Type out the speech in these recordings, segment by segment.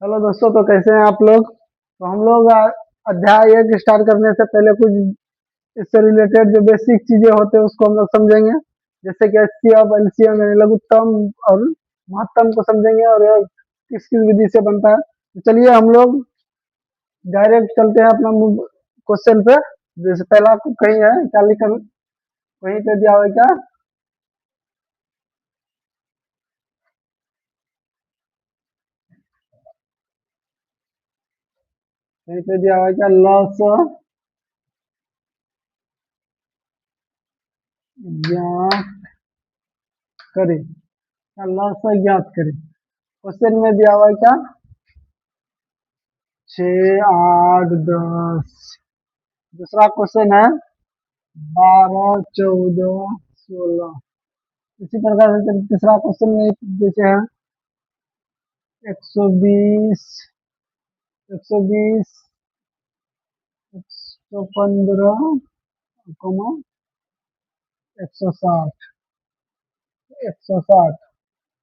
Hello दोस्तों, तो कैसे हैं आप लोग। तो हम लोग अध्याय एक स्टार्ट करने से पहले कुछ इससे रिलेटेड जो बेसिक चीजें होते हैं उसको हम लोग समझेंगे। जैसे कि एचसीएफ, एलसीएम यानी लघुत्तम और महत्तम को समझेंगे और यह किस किस विधि से बनता है। तो चलिए हम लोग डायरेक्ट चलते हैं अपना क्वेश्चन पे। जैसे पहला कहीं है क्या लिखा, कहीं पे दिया हुआ है क्या। कहीं पे दिया हुआ है क्या, लॉस ज्ञात करें, क्या लॉस ज्ञात करें। क्वेश्चन में दिया हुआ है क्या, 6, 8, 10। दूसरा क्वेश्चन है 12, 14, 16। इसी प्रकार से तीसरा क्वेश्चन में जैसे है 120, 120, 115, 160, 160।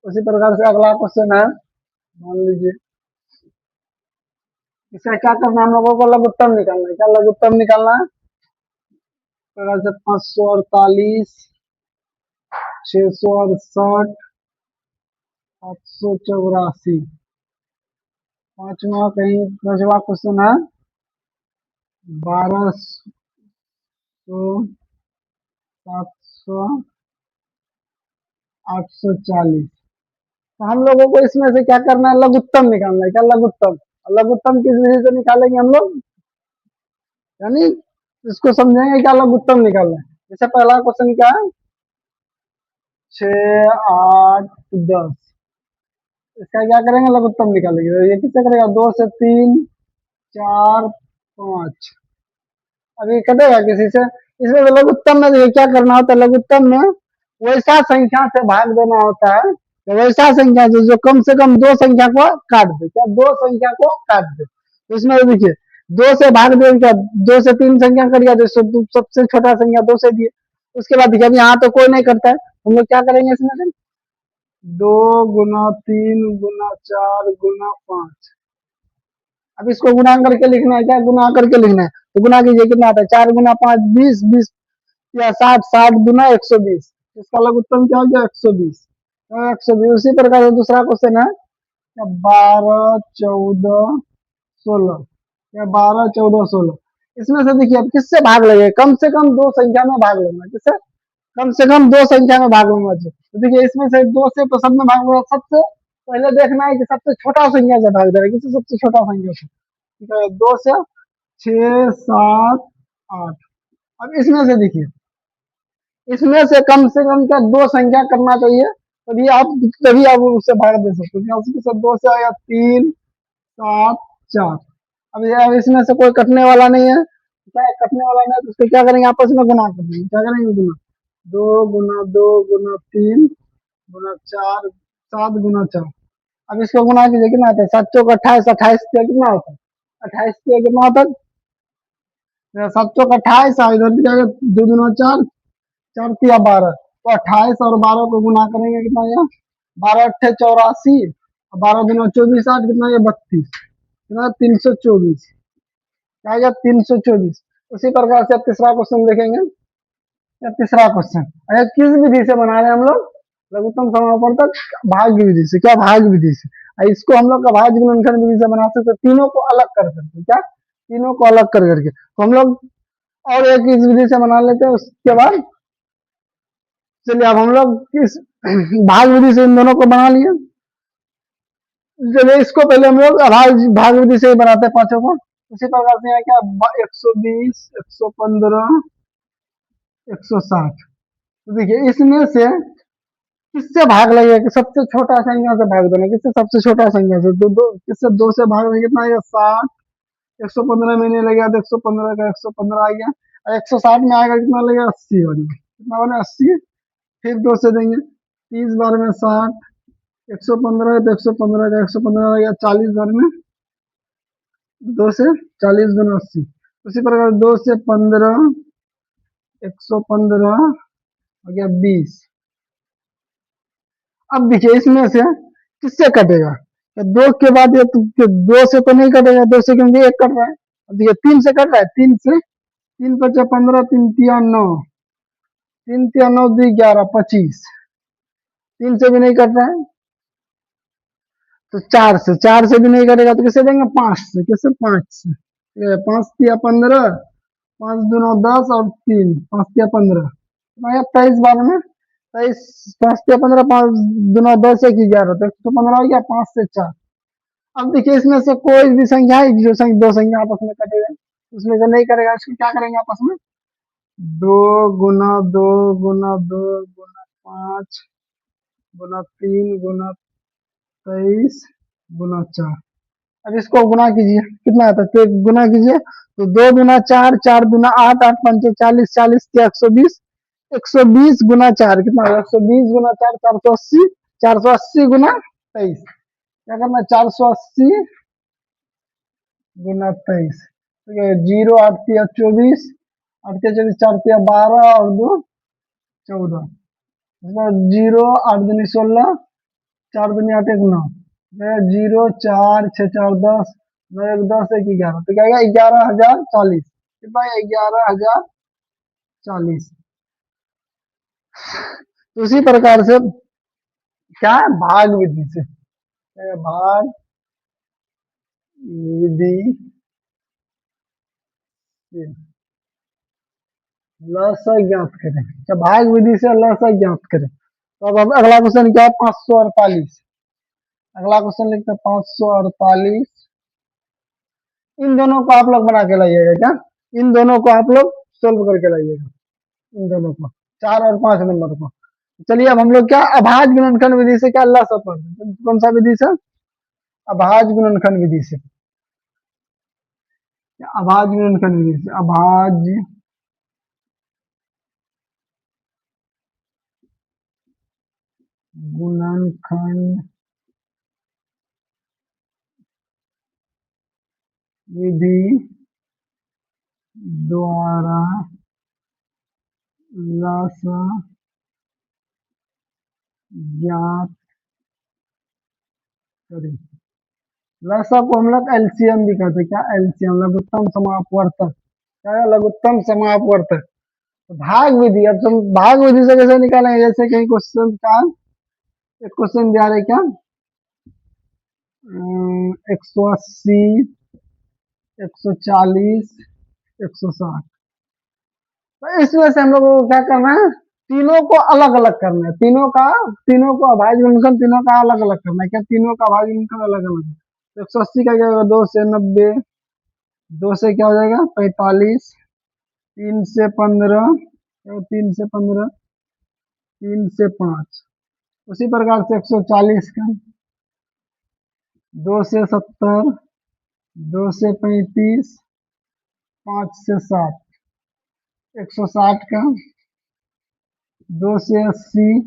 उसी प्रकार से अगला क्वेश्चन है, मान लीजिए इसका क्या करना है, हम लोगों को लघुत्तम निकालना है। क्या लघुत्तम निकालना है, प्रकार से 548, 668, 784। पांचवा क्वेश्चन है 1200, 700, 840। तो हम लोगों को इसमें से क्या करना है, लघुत्तम निकालना है। क्या लघुत्तम, लघुत्तम किस विधि से निकालेंगे हम लोग, यानी इसको समझेंगे क्या लघुत्तम निकालना है। जैसे पहला क्वेश्चन क्या है, 6, 8, 10। इसका क्या करेंगे, लघुत्तम निकालेंगे। तो ये किससे करेगा, 2 से 3, 4, 5। अभी कटेगा किसी से। इसमें तो लघुत्तम में देखिए क्या करना होता है, लघुत्तम में वैसा संख्या से भाग देना होता है, तो वैसा संख्या से जो कम से कम दो संख्या को काट दे। क्या, दो संख्या को काट दे। तो इसमें देखिए 2 से भाग दे, क्या 2 से 3 संख्या कर दिया, तो सबसे छोटा संख्या 2 से दिए। उसके बाद देखिए अब यहाँ तो कोई नहीं करता है, हम लोग क्या करेंगे इसमें से, 2 गुना 3 गुना 4 गुना 5। अब इसको गुणा करके लिखना है। क्या गुणा करके लिखना है, तो गुणा कीजिए, कितना आता है, 4 गुना 5 20, 20 या 60, 60 गुना 120। इसका लघुत्तम क्या हो गया, 120। 120। उसी प्रकार से दूसरा क्वेश्चन है 12, 14, 16। या 12, 14, 16। इसमें से देखिए अब किससे भाग लगे, कम से कम दो संख्या में भाग लेना। किससे, कम से कम दो संख्या में भाग लेना चाहिए। तो देखिए इसमें से दो से तो सब में भाग लेना। सबसे पहले देखना है कि सबसे छोटा संख्या से भाग दे रहा है, किसी सबसे छोटा संख्या से। ठीक है, 2 से 6, 7, 8। अब इसमें से देखिए, इसमें से कम क्या दो संख्या करना चाहिए, तभी आप उससे भाग दे सकते हो। उसके साथ 2 से आया 3, 7, 4। अब इसमें से कोई कटने वाला नहीं है, क्या है, कटने वाला नहीं है, तो उसको क्या करेंगे, आपस में गुना कर देंगे। क्या करेंगे, गुना। 2 गुना 2 गुना 3 गुना 4, 7 गुना 4। अब इसको गुना कीजिए, कितना आता है, 7 चौक 28, 28 कितना होता है, 28 कितना होता है, 7 चौक 28। इधर क्या, 2 दूना 4, 4 तिया 12। तो 28 और 12 को गुना करेंगे, कितना आएगा, 12 अट्ठे 84, 12 दूना 24, 8 कितना, ये 32। कितना, 324। क्या आएगा, 324। उसी प्रकार से अब तीसरा क्वेश्चन देखेंगे। या तीसरा क्वेश्चन, अरे किस विधि से बना रहे हैं हम लोग, लघुत्तम समापवर्तक भाग्य विधि से। क्या, भाग विधि से। इसको हम लोग का भाज्य गुणनखंड विधि से बना सकते, तीनों को अलग कर करके। क्या, तीनों को अलग कर करके। तो हम लोग और एक इस विधि से बना लेते हैं, उसके बाद चलिए अब हम लोग इस भाग विधि से इन दोनों को बना लिए। चलिए इसको पहले हम लोग भाग विधि से ही बनाते हैं पांचों को। उसी प्रकार से यहाँ क्या, 120, 115, 160। तो देखिए इसमें से किससे भाग लगेगा, कि सबसे छोटा संख्या से भाग देना। किससे, सबसे छोटा संख्या से। किससे, 2 से भाग देंगे, कितना आएगा, 60। 115 में नहीं लगेगा तो 115 का 115 आ गया। और 160 में आएगा, कितना लगेगा, 80 बनेगा। कितना बने, 80। फिर 2 से देंगे, 30 बार में 60। 115 है तो 115 का 115 या 40 बार में 2 से 40 गुना 80। उसी प्रकार 2 से 15, 115 हो गया 20। अब देखिए इसमें से किससे कटेगा, तो दो के बाद ये दो से तो नहीं कटेगा, दो से क्योंकि एक कट रहा है। अब देखिए तीन से कट रहा है, तीन से, तीन पचे 15, तीन तिया 9, तीन तिया 9 2 11 25, तीन से भी नहीं कट रहा है। तो चार से भी नहीं कटेगा तो किसे देंगे, पांच से, किसे, पांच से। ये पांच तिया 15, पांच दूनो 10 और तीन, पांच तिया 15, 23 बार में 23, पांच तिया 15, पांच दूनो 10 एक 11, तो 115 हो गया, पांच से चार। अब देखिए इसमें से कोई भी संख्या है जो दो संख्या आपस में कटेगा, उसमें से नहीं करेगा, इसको क्या करेंगे आपस में, दो गुना दो गुना पांच गुना तीन गुना 23 गुना चार। अब इसको गुना कीजिए, कितना आता है, तो गुना कीजिए, तो दो गुना चार, चार गुना आठ, आठ पंचे 40, 40 के 120, 120 गुना चार कितना होगा, 120 गुना चार, 480, 480 गुना 23, क्या करना, 480 गुना 23, ठीक है, जीरो, आठ तिया 24, आठ तिया 24, चार तिया 12 और दो 14, जीरो, आठ दूनी 16, चार दूनी 8 एक 9, जीरो, चार, छः चार 10, नौ एक 10, एक 11, तो क्या आएगा, 11,040, कितना, 11,040। तो उसी प्रकार से क्या है, भाग विधि से, भाग विधि से लसा ज्ञात करें, अच्छा भाग विधि से लसा ज्ञात करें। तो अब अगला क्वेश्चन क्या है, 548, अगला क्वेश्चन लिखते हैं 548। इन दोनों को आप लोग बना के लाइएगा, क्या, इन दोनों को आप लोग सोल्व करके लाइएगा, इन दोनों को, 4 और 5 नंबर को। चलिए अब हम लोग क्या, अभाज्य गुणनखंड विधि से क्या लसा पढ़ते हैं, कौन सा विधि से, अभाज्य गुणनखंड विधि से, अभाज्य गुणनखंड विधि से, अभाज्य गुणनखंड विधि द्वारा लसा ज्ञात करें। लसा को हम लोग एलसीएम भी कहते हैं, क्या, एलसीएम, लघुत्तम समापवर्तक, क्या है, लघुत्तम समापवर्तक। तो भाग विधि, अब तुम भाग विधि से कैसे निकालेंगे, जैसे कहीं क्वेश्चन का, एक क्वेश्चन दिया रहे क्या, 180, 140, 160, तो इसमें से हम लोग को क्या करना है, तीनों को अलग अलग करना है, तीनों को अभाज्य गुणनखंड, तीनों का अलग अलग करना है, क्या, तीनों का अभाज्य गुणनखंड अलग अलग। तो 180 का क्या होगा, 2 से 90, 2 से क्या हो जाएगा 45, 3 से 15, 3 से 15, 3 से 5, उसी प्रकार से 140 का, 2 से 70, 2 से 35, 5 से 7, 160 का, 2 से 80,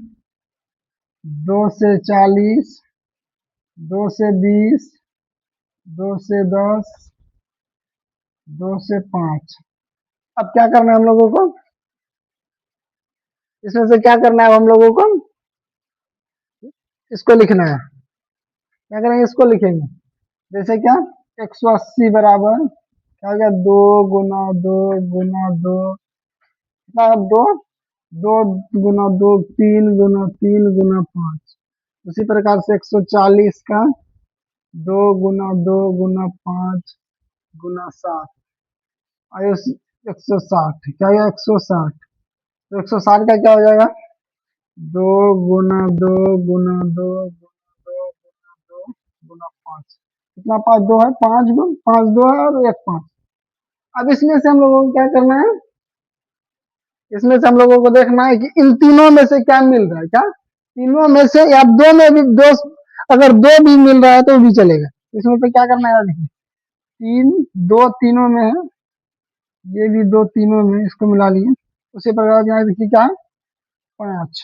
2 से 40, 2 से 20, 2 से 10, 2 से 5। अब क्या करना है हम लोगों को, इसमें से क्या करना है हम लोगों को, इसको लिखना है, क्या करेंगे, इसको लिखेंगे, जैसे क्या, 180 बराबर क्या हो गया, दो कितना, दो, दो गुना दो, तीन गुना पांच, उसी प्रकार से 140 का, 2 गुना 2 गुना 5 गुना 7, आयो 160, क्या है, 160, तो 160 का क्या हो जाएगा, 2 गुना 2 गुना 2 गुना 2 गुना 5, कितना, 5 2 है, 5 है और एक 5। अब इसमें से हम लोगों को क्या करना है, इसमें से हम लोगों को देखना है कि इन तीनों में से क्या मिल रहा है, क्या, तीनों में से या दो में भी, दो, अगर दो भी मिल रहा है तो भी चलेगा। इसमें तो क्या करना है, देखिए, तीन, दो तीनों में है, ये भी दो तीनों में, इसको मिला लिए, उसी प्रकार यहाँ देखिए क्या है, 5,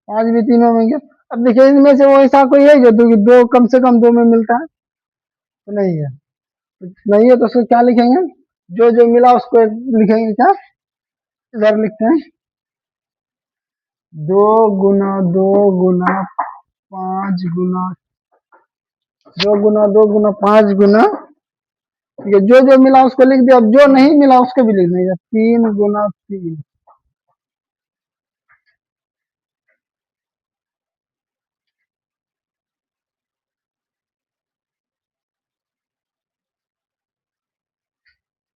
5 भी तीनों में गया। अब देखिए इनमें से वो ऐसा कोई है जो दो कम से कम दो में मिलता है, तो नहीं है, तो नहीं है तो उसको क्या लिखेंगे, जो जो मिला उसको लिखेंगे, क्या, इधर लिखते हैं, दो गुना दो गुना पांच गुना दो गुना पांच गुना, ठीक है, जो जो मिला उसको लिख दिया, अब जो नहीं मिला उसको भी लिख देंगे, 3 गुना 3।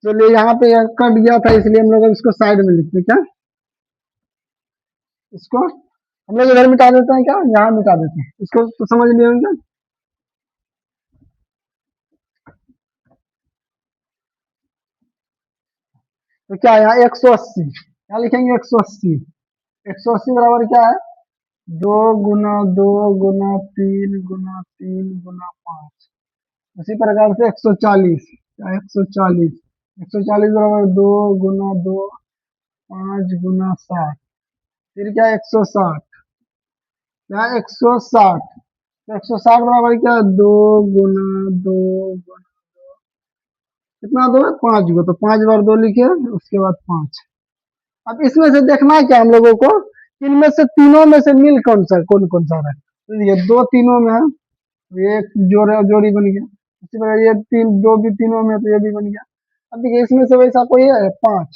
चलिए यहाँ पे यह कट गया था, इसलिए हम लोग इसको साइड में लिखते हैं क्या, इसको हम लोग इधर मिटा देते हैं क्या, यहाँ मिटा देते हैं इसको, तो समझ लिए होंगे। तो क्या है यहाँ 180, क्या लिखेंगे 180, 180 बराबर क्या है, दो गुना तीन गुना पांच, उसी प्रकार से 140, क्या 140, 140 बराबर दो पांच गुना साठ, फिर क्या 160, क्या 160, तो 160 बराबर क्या है, दो गुना कितना, दो है पांच गो, तो 5 बार 2 लिखे, उसके बाद 5। अब इसमें से देखना है क्या हम लोगों को, इनमें से तीनों में से मिल कौन कौन सा रहा है, तो ये दो तीनों में है, तो ये एक जोड़ी बन गया, इसी प्रकार ये दो भी तीनों में है, तो ये भी बन गया। अब देखिए इसमें से वैसा कोई है, पांच,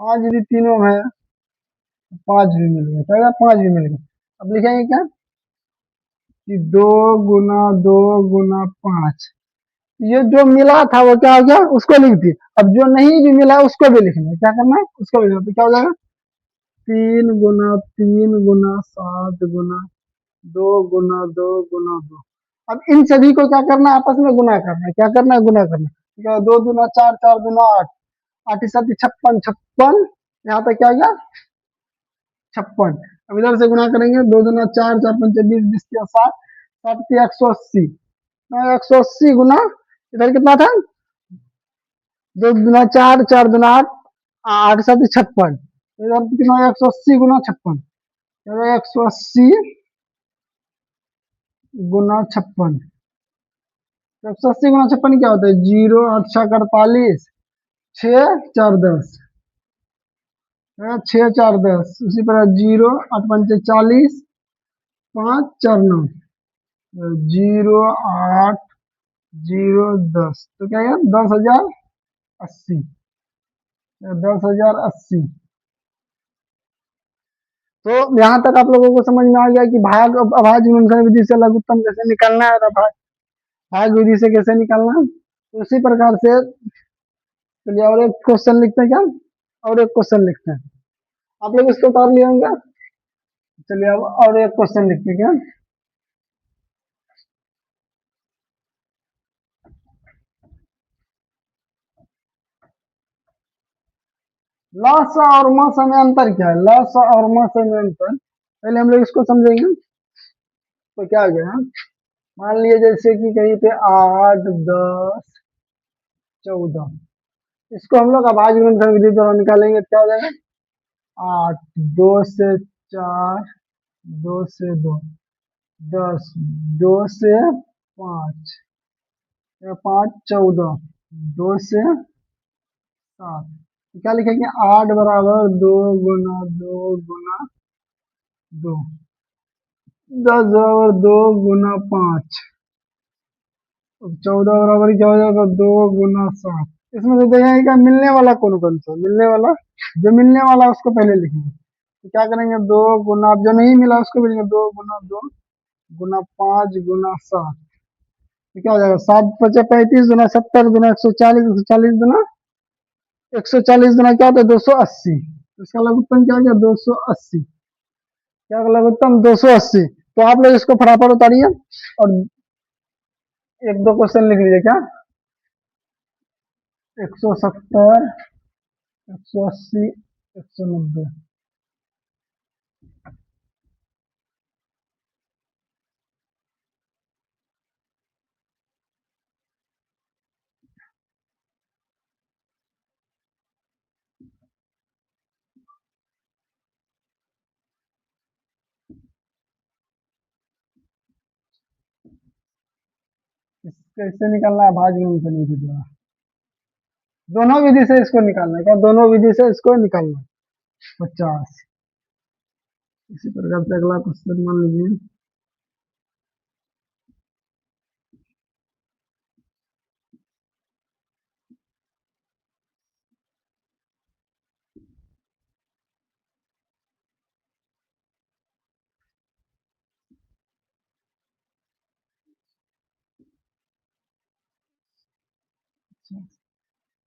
पांच भी तीनों में है, पांच भी मिल गया, क्या 5 भी मिल गया। अब लिखेंगे क्या कि दो गुना पांच, ये जो मिला था वो क्या हो गया, उसको लिख दिए, अब जो नहीं भी मिला उसको भी लिखना है, क्या करना है उसको भी लिखना है, तो क्या हो जाएगा, 3 गुना 3 गुना 7 गुना दो। अब इन सभी को क्या करना है, आपस में गुना करना है, क्या करना है, गुना करना है, ठीक है, 2 दूना 4, 4 दूना 8, 8 छप्पन, छप्पन, यहाँ तक क्या गया 56। अब इधर से गुना करेंगे, 2 दूना 4, 4 पंचे 20, 20 या 60, 60 180, 180 गुना, इधर कितना था, 2 दूना 4, 4 दूना 8, 8 7 56, इधर कितना 180 गुना 56, 180 गुना 56, तो 180 गुना 56 क्या होता है, 0 8 6 48, 6 4 10, 6 4 10, उसी पर 0 8 पंचे 40, 5 4 9, 0 8 0 10, तो क्या है 10,080, 10,080। तो यहाँ तक आप लोगों को समझ में आ गया कि भाग अभाज्य गुणनखंड विधि से लघुत्तम कैसे निकालना है, और भाग विधि से कैसे निकालना है, तो उसी प्रकार से चलिए और एक क्वेश्चन लिखते हैं क्या, और एक क्वेश्चन लिखते हैं, आप लोग इसको कर लिए होंगे। चलिए अब और एक क्वेश्चन लिखते हैं क्या, लस और मस में अंतर क्या है, लस और मस में अंतर, पहले हम लोग इसको समझेंगे। तो क्या आ गया, मान लिया जैसे कि कहीं पे 8 10 14, इसको हम लोग अभाज्य गुणनखंड विधि द्वारा निकालेंगे, तो क्या हो जाएगा, 8 2 से 4, 2 से 2, 10, 2 से 5, 5 14, 2 से 7, तो क्या लिखेंगे, 8 बराबर 2 गुना 2 गुना 2, 10 बराबर 2 गुना 5, 14 बराबर क्या हो जाएगा, 2 गुना 7। इसमें से देखेंगे क्या मिलने वाला कौन कौन सा, मिलने वाला, जो मिलने वाला उसको पहले लिखेंगे, तो क्या करेंगे, 2 गुना, अब जो नहीं मिला उसको भी लिखेंगे, 2 गुना 2 गुना 5 गुना 7, तो क्या हो जाएगा, 7 5 35 गुना 70 गुना 140, 140 गुना 140 गुना क्या होता है, 280, इसका लघुत्तम क्या गया, 280, क्या लघुत्तम 280। तो आप लोग इसको फटाफट उतारिए और एक दो क्वेश्चन लिख लीजिए क्या, 170, 180, 190, कैसे निकालना है, भाज्य गुणनखंड विधि द्वारा, दोनों विधि से इसको निकालना है क्या, दोनों विधि से इसको निकालना है, 50, इसी प्रकार से अगला क्वेश्चन मान लीजिए।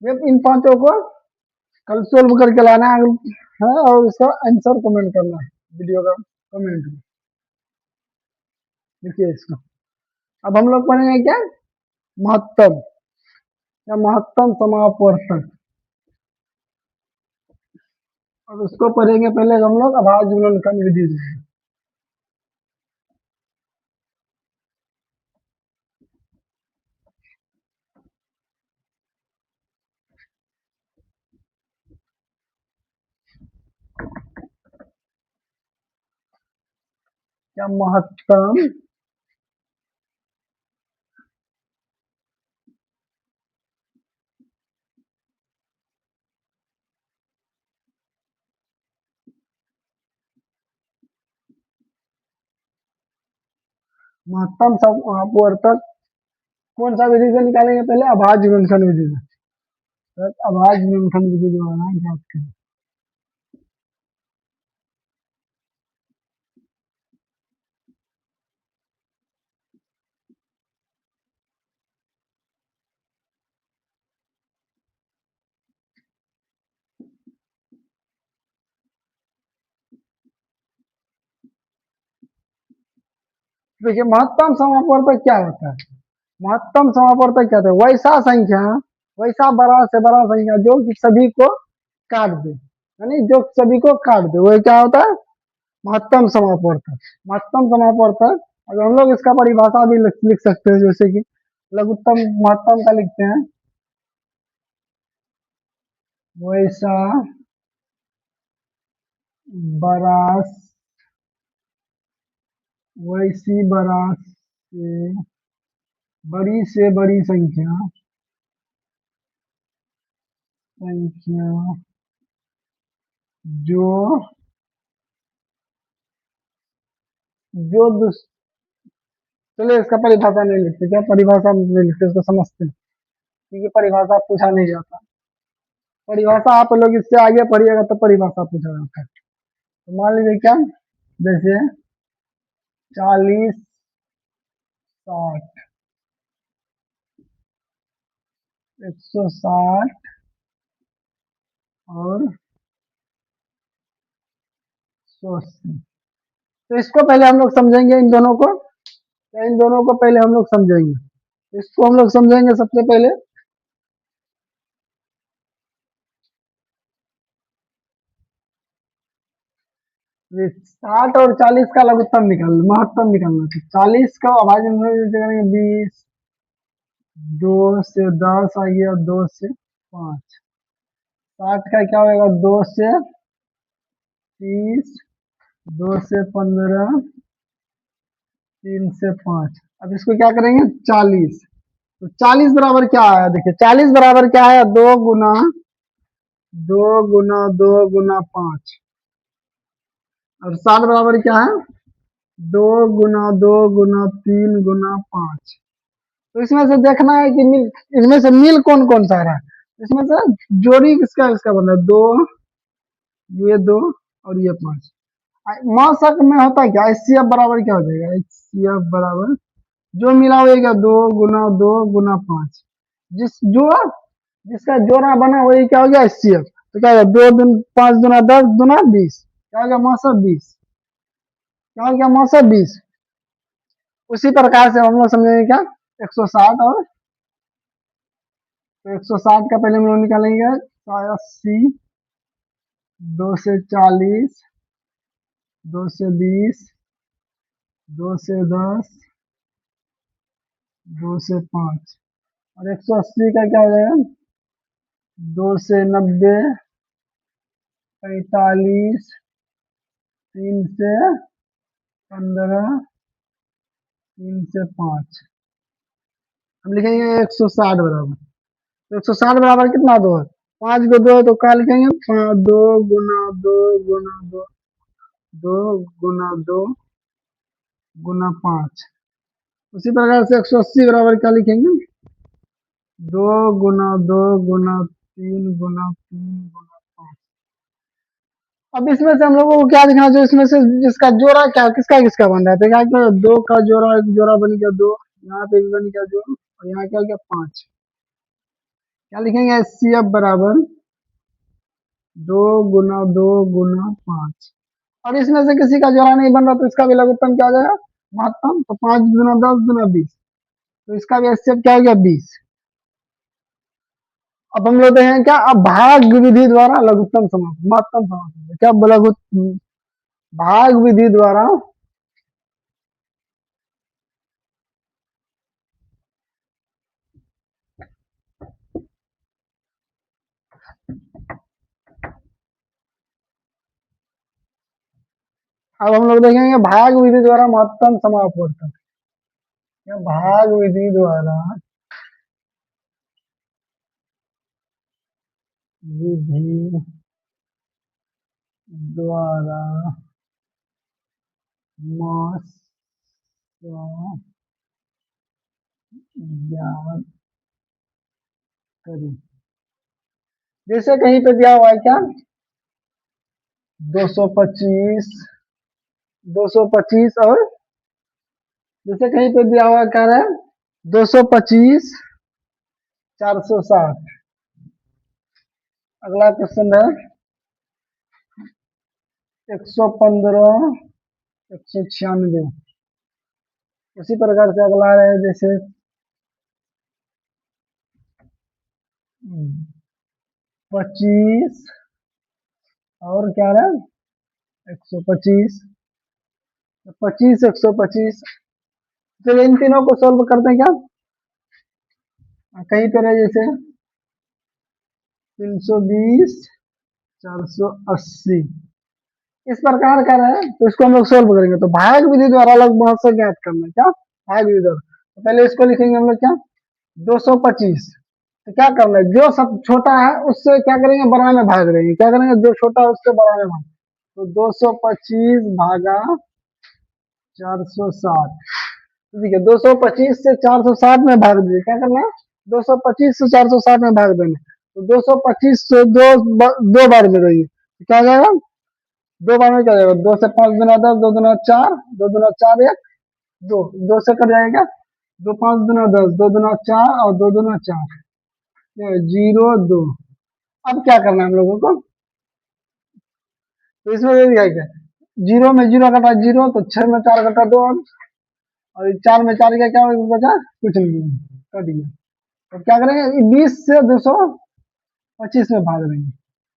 ये इन पांचों को कल सोल्व करके लाना है और इसका आंसर कमेंट करना है वीडियो का कमेंट में। देखिए इसको अब हम लोग पढ़ेंगे क्या, महत्तम या महत्तम समापवर्तक। और उसको पढ़ेंगे पहले हम लोग अभाज्य गुणनखंड विधि से। क्या महत्तम महत्तम समापवर्तक कौन सा विधि से निकालेंगे, पहले अभाज्य गुणनखंड विधि से। तो अभाज्य गुणनखंड विधि द्वारा ज्ञात करें। देखिए महत्तम समापवर्तक क्या होता है, महत्तम समापवर्तक क्या होता है, वैसा संख्या, वैसा बड़ा से बड़ा संख्या जो कि सभी को काट दे, यानी जो सभी को काट दे, वो क्या होता है, महत्तम समापवर्तक। महत्तम समापवर्तक अगर हम लोग इसका परिभाषा भी लिख सकते हैं, जैसे कि लघुत्तम महत्तम का लिखते हैं, वैसा बड़ा, वैसी बड़ा से बड़ी संख्या जो जो चलिए इसका परिभाषा नहीं लिखते, क्या परिभाषा नहीं लिखते, इसको समझते हैं क्योंकि परिभाषा पूछा नहीं जाता। परिभाषा आप लोग इससे आगे पढ़िएगा तो परिभाषा पूछा जाता है। तो मान लीजिए क्या, जैसे 40, 60, 160 और 180। तो इसको पहले हम लोग समझेंगे, इन दोनों को, तो इन दोनों को पहले हम लोग समझेंगे। इसको हम लोग समझेंगे सबसे पहले। 60 और 40 का लघुत्तम निकालना, महत्तम निकालना है। 40 का अभाज्य करेंगे 20, 2 से 10 आ गया, 2 से 5। 60 का क्या होगा, 2 से 30, 2 से 15, 3 से 5। अब इसको क्या करेंगे 40। तो 40 बराबर क्या आया, देखिए 40 बराबर क्या है, 2 गुना 2 गुना 5। और 60 बराबर क्या है, 2 गुना 2 गुना 3 गुना 5। तो इसमें से देखना है कि मिल, इसमें से मिल कौन कौन सा रहा है, इसमें से जोड़ी किसका किसका बन रहा है, 2, ये 2 और ये 5। मौसक में होता क्या, एचसीएफ बराबर क्या हो जाएगा, एचसीएफ बराबर जो मिला होगा 2 गुना 2 गुना 5। जिसका जोड़ा बना वही क्या हो गया, एचसीएफ। तो क्या होगा, 2 5 गुना 10 गुना 20, क्या हो गया, मौसक 20। क्या हो गया, मौसक 20। उसी प्रकार से हम लोग समझेंगे क्या, 160 और, तो 160 का पहले हम लोग निकालेंगे 80, 2 से 40, 2 से 20, 2 से 10, 2 से 5। और 180 का क्या हो जाएगा, 2 से 90, 45, 3 से 15, 3 से 5। हम लिखेंगे 160 बराबर, तो 160 बराबर कितना, 2 है, 5 को 2 तो क्या लिखेंगे, 2 गुना 2 गुना 2 2 गुना 2 गुना 5। उसी प्रकार से 180 बराबर क्या लिखेंगे? 2 गुना 2 गुना 3 गुना 5। अब इसमें से हम लोगों को क्या दिखना चाहिए? इसमें से जिसका जोड़ा क्या किसका किसका बन रहा है? तो क्या क्या 2 का जोड़ा, एक जोड़ा बन गया 2, यहाँ पे भी बन गया 2, और यहाँ क्या हो गया 5। क्या लिखेंगे? HCF बराबर 2 गुना 2 गुना 5। और इसमें से किसी का जोड़ा नहीं बन रहा तो इसका भी लघुत्तम क्या हो जाएगा? महत्तम। तो 5 गुना 10 गुना 20, तो इसका भी HCF क्या हो गया? 20। अब हम लोग देखेंगे क्या? अब भाग विधि द्वारा लघुत्तम समाप्त, महत्तम समाप्त, क्या लघु भाग विधि द्वारा अब हम लोग देखेंगे भाग विधि द्वारा महत्तम समापवर्तन, या भाग विधि द्वारा विधि द्वारा ज्ञात करें। जैसे कहीं पे दिया हुआ है क्या? 225, 225, और जैसे कहीं पे दिया हुआ क्या है? 225, 460। अगला क्वेश्चन है 115, 196। उसी प्रकार से अगला है जैसे 25, और क्या है? 125, 25, 125। चलिए इन तीनों को सोल्व करते हैं क्या? कहीं पर है जैसे 320, 480, इस प्रकार का है, तो इसको हम लोग सोल्व करेंगे। तो भाग विधि द्वारा अलग महत्व ज्ञात करना है क्या? भाग विधि द्वारा। तो पहले इसको लिखेंगे हम लोग क्या? 225। तो क्या करना है? जो सब छोटा है उससे क्या करेंगे? बड़ा में भाग देंगे। क्या करेंगे? जो छोटा है उससे बड़ा में भाग। तो 225 भागा 460। ठीक है, 225 से 460 में भाग दीजिए। क्या करना है? 225 से 460 में भाग देना। तो 225 से दो बार में देंगे, तो क्या हो जाएगा? 2 बार में क्या हो जाएगा? 2 से 5 गुना 10, 2 दुना 4, 2 दुना 4 1, 2, 2 से कट जाएगा। 2 5 दुना 10, 2 दुना 4, और 2 दुना 4, 0 2। अब क्या करना है हम लोगों को? तो इसमें ये दिया क्या? 0 में 0 कटा 0, तो 6 में 4 कटा 2, और 4 में 4 का क्या बचा? कुछ नहीं, कट गया। तो क्या करेंगे? 20 से 225 में भाग देंगे।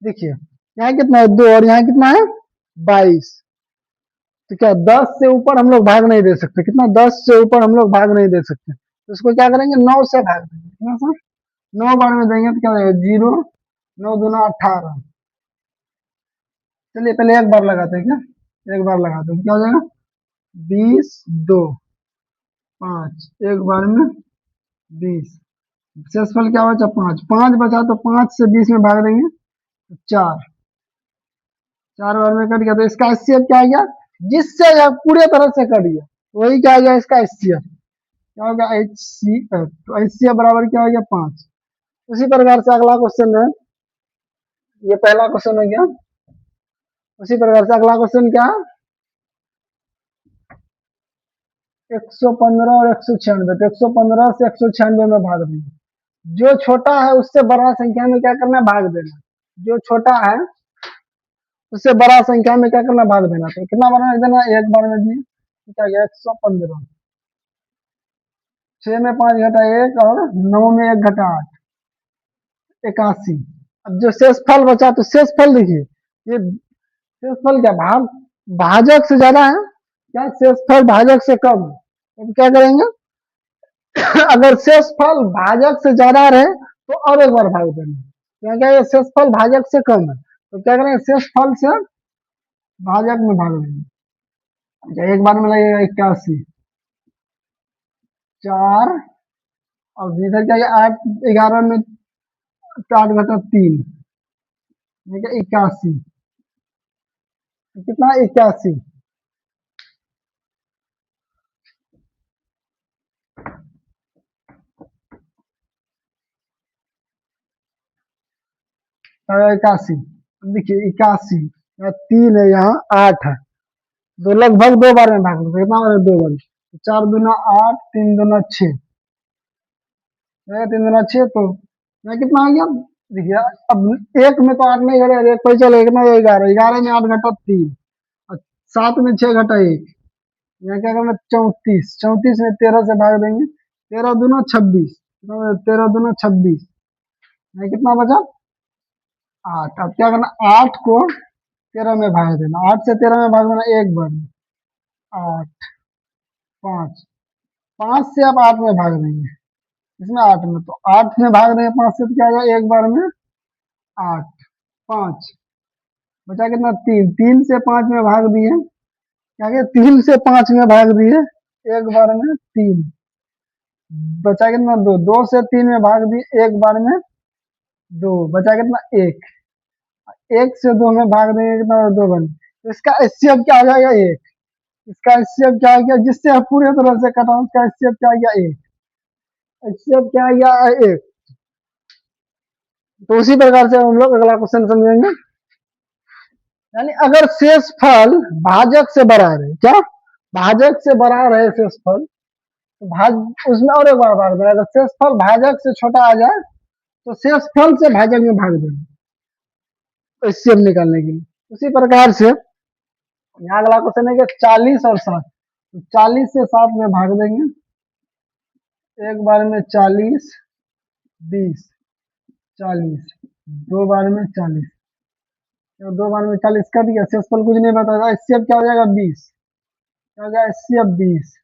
देखिए यहाँ कितना है? 2, और यहाँ कितना है? 22। तो क्या 10 से ऊपर हम लोग भाग नहीं दे सकते? कितना? 10 से ऊपर हम लोग भाग नहीं दे सकते, तो इसको क्या करेंगे? 9 से भाग देंगे। कितना सा? 9 बार में देंगे तो क्या हो जाएगा? 0, 9 दूना 18। चलिए पहले एक बार लगाते हैं क्या? एक बार लगाते हैं, क्या हो जाएगा? 20 2 5, एक बार में 20। शेषफल क्या बचा? 5। 5 बचा, तो 5 से 20 में भाग देंगे तो 4। 4 बार में कट गया, तो इसका HCF क्या आ गया? जिससे यह पूरे तरह से कट गया, वही क्या आ गया? इसका HCF क्या हो गया? HCF। तो HCF बराबर क्या हो गया? 5। उसी प्रकार से अगला क्वेश्चन है, ये पहला क्वेश्चन हो गया। उसी प्रकार से अगला क्वेश्चन क्या है? 115 और 196। तो 115 से 196 में भाग देंगे। जो छोटा है उससे बड़ा संख्या में क्या करना है? भाग देना। जो छोटा है उससे बड़ा संख्या में क्या करना? भाग देना। तो कितना बार में देना? एक बार में दिए, तो क्या गया? 115। 6 में 5 घटा 1, और 9 में 1 घटा 8, 81। अब जो शेष फल बचा, तो शेष फल देखिए, ये शेष फल क्या भाजक से ज्यादा है क्या? शेष फल भाजक से कम है। तो क्या करेंगे? अगर शेष फल भाजक से ज्यादा रहे तो और एक बार भाग देंगे। क्या क्या? ये शेष फल भाजक से कम है, तो क्या करेंगे? शेष फल से भाजक में भाग देंगे। अच्छा, एक बार में लगेगा 81, 4, और इधर क्या है? 8, 11 में 8 घटा 3, 81। कितना 81। आएगा 81। देखिए 81 यहाँ 3 है, यहाँ 8 है, तो लगभग 2 बार में भाग लो, कितना बार है? 2 बार। 4 दूना 8, 3 दूना 6, 3 दूना 6, तो यहाँ कितना आ गया? देखिए अब एक में तो 8 नहीं घटे, एक कोई चलो, एक में 11, 11 में 8 घटा 3, और 7 में 6 घटा 1, यहाँ क्या करना? 34, 34 में 13 से भाग देंगे, 13 दूना 26, 13 दूना 26, यहाँ कितना बचा? 8। अब क्या करना? 8 को 13 में भाग देना, 8 से 13 में भाग देना एक बार में, 8, 5, 5 से आप 8 में भाग देंगे, इसमें 8 में, तो 8 में भाग देंगे 5 से, तो क्या आ जाएगा? एक बार में 8, 5 बचा कितना? 3, 3 से 5 में भाग दिए, क्या गया? 3 से 5 में भाग दिए एक बार में 3, बचा कितना? 2, 2 से 3 में भाग दिए एक बार में 2, बचा कितना? 1, 1 से 2 में भाग देंगे कितना? 2 बार में, तो इसका एचसीएफ क्या आ जाएगा? 1। इसका एचसीएफ क्या आ गया? जिससे आप पूरी तरह से कटा, उसका एचसीएफ क्या आ गया? 1। एचसीएफ क्या आ गया? 1। तो उसी प्रकार से हम लोग अगला क्वेश्चन समझेंगे। यानी अगर शेषफल भाजक से बड़ा रहे, क्या भाजक से बड़ा रहे शेषफल, तो भाज उसमें और एक बार बार देना, अगर शेषफल भाजक से छोटा आ जाए तो शेषफल से भाजक में भाग देना, तो इससे हम निकालने के लिए। उसी प्रकार से यहाँ अगला क्वेश्चन है कि 40 और 60, तो 40 से 7 में भाग देंगे एक बार में, 40, 20, 40, 2 बार में 40, तो 2 बार में 40 कर दिया, शेषफल कुछ नहीं बताया, इससे अब क्या हो जाएगा? 20, क्या हो जाएगा? इससे अब 20।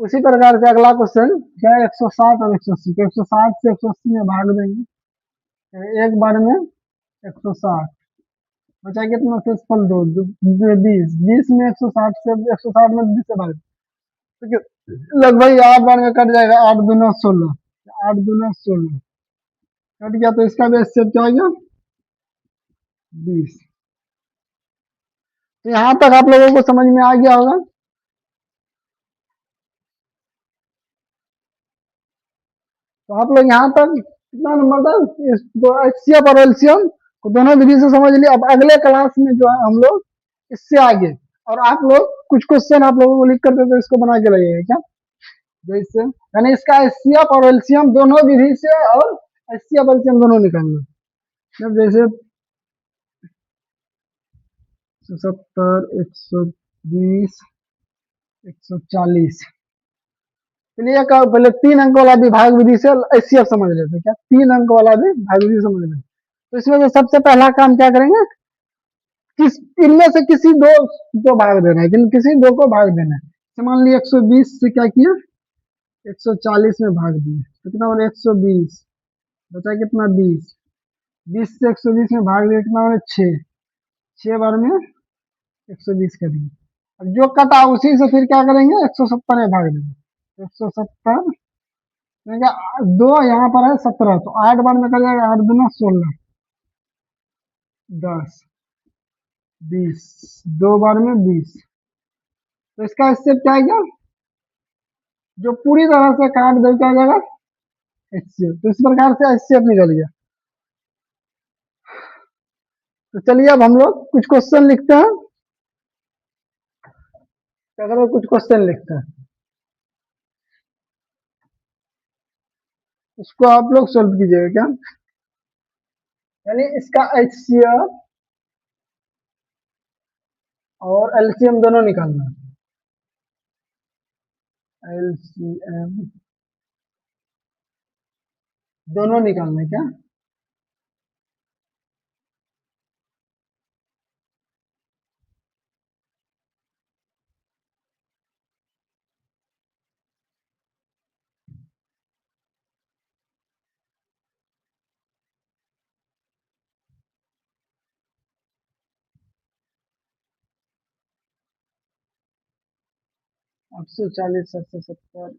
उसी प्रकार से अगला क्वेश्चन क्या है? 160 और 180, तो 160 से 180 में भाग देंगे एक बार में 160, बचा कितना? शेषफल 2, 20, 20 में 160 से, 160 में 20 से भाग, तो लगभग 8 बार में कट जाएगा, 8 दूना 16, 8 दूना 16 कट गया, तो इसका भी एचसीएफ क्या हो गया? 20। तो यहाँ तक आप लोगों को समझ में आ गया होगा। तो आप लोग यहाँ तक कितना नंबर था? एचसीएफ और एलसीएम को दोनों विधि से समझ लिया। अब अगले क्लास में जो है हम लोग इससे आगे, और आप लोग कुछ क्वेश्चन आप लोगों को लिख करके तो इसको बना के लाइएगा क्या, जैसे यानी इसका एचसीएफ और एलसीएम दोनों विधि से, और एचसीएफ एलसीएम दोनों निकालना। जब जैसे 170, 120, 140, चलिए पहले 3 अंक वाला भी भाग विधि से एचसीएफ समझ लेते हैं, क्या 3 अंक वाला भी भाग विधि समझ लेते हैं। तो इसमें तो सबसे पहला काम क्या करेंगे? किस इनमें से किसी दो को भाग देना है, किसी दो को भाग देना है। तो मान लिया 120 से क्या किया? 140 में भाग दिए, तो कितना बने? 120, बचा कितना? 20, 20 से 120 में भाग दिया, कितना बने? 6, 6 बार में 120 कर दिए। अब जो कटा उसी से फिर क्या करेंगे? 170 में भाग देंगे, 170 में क्या? 2 यहाँ पर है 17, तो 8 बार में कर जाएगा, 8 दूना 16, 10, 20, 2 बार में 20, तो इसका स्टेप क्या है? क्या जो पूरी तरह से काट दे, क्या हो जाएगा? एचसीएफ। तो इस प्रकार से एचसीएफ निकल गया। तो चलिए अब हम लोग कुछ क्वेश्चन लिखते हैं, अगर कुछ क्वेश्चन लिखते हैं उसको आप लोग सोल्व कीजिएगा क्या, यानी इसका एचसीएफ और एलसीएम दोनों निकालना है, एलसीएम दोनों निकालना है क्या? 840, 770,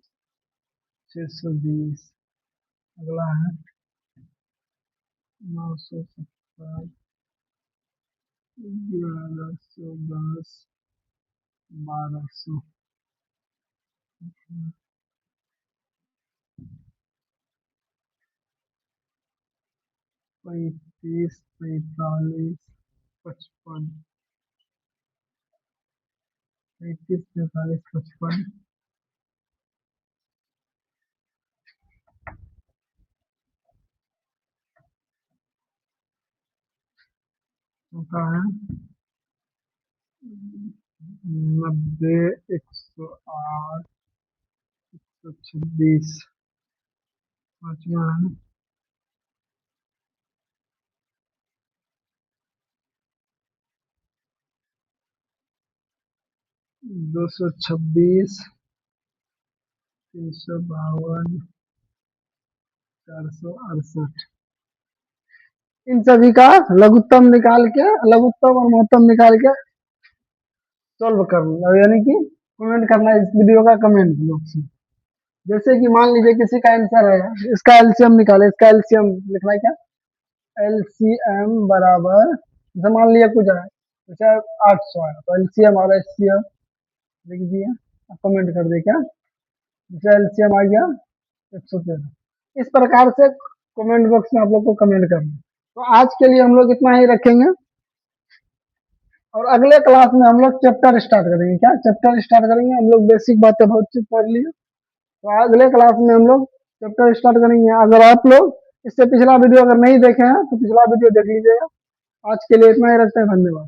620, अगला है 970, 1110, 1200, 35, 45, 55, 35, 45, 55 होता है 90, 108, 126, पांचवा है 226, 352, 468। इन सभी का लघुत्तम निकाल के, लघुत्तम और महत्तम निकाल के सॉल्व करना, यानी कि कमेंट करना है इस वीडियो का कमेंट बॉक्स में। जैसे कि मान लीजिए किसी का आंसर है, इसका एलसीएम निकाले, इसका एलसीएम लिखना है क्या, एलसीएम बराबर, जैसे मान लिया कुछ है, जैसे 800 है तो एलसीएम और एचसीएफ लिख दिया, अब कमेंट कर दे क्या, जैसे एलसीएम आ गया 113। इस प्रकार से कमेंट बॉक्स में आप लोग को कमेंट करना है। तो आज के लिए हम लोग इतना ही रखेंगे, और अगले क्लास में हम लोग चैप्टर स्टार्ट करेंगे। क्या चैप्टर स्टार्ट करेंगे, हम लोग बेसिक बातें बहुत चीज पढ़ लिए, तो अगले क्लास में हम लोग चैप्टर स्टार्ट करेंगे। अगर आप लोग इससे पिछला वीडियो अगर नहीं देखे हैं तो पिछला वीडियो देख लीजिएगा। आज के लिए इतना ही रखते हैं, धन्यवाद।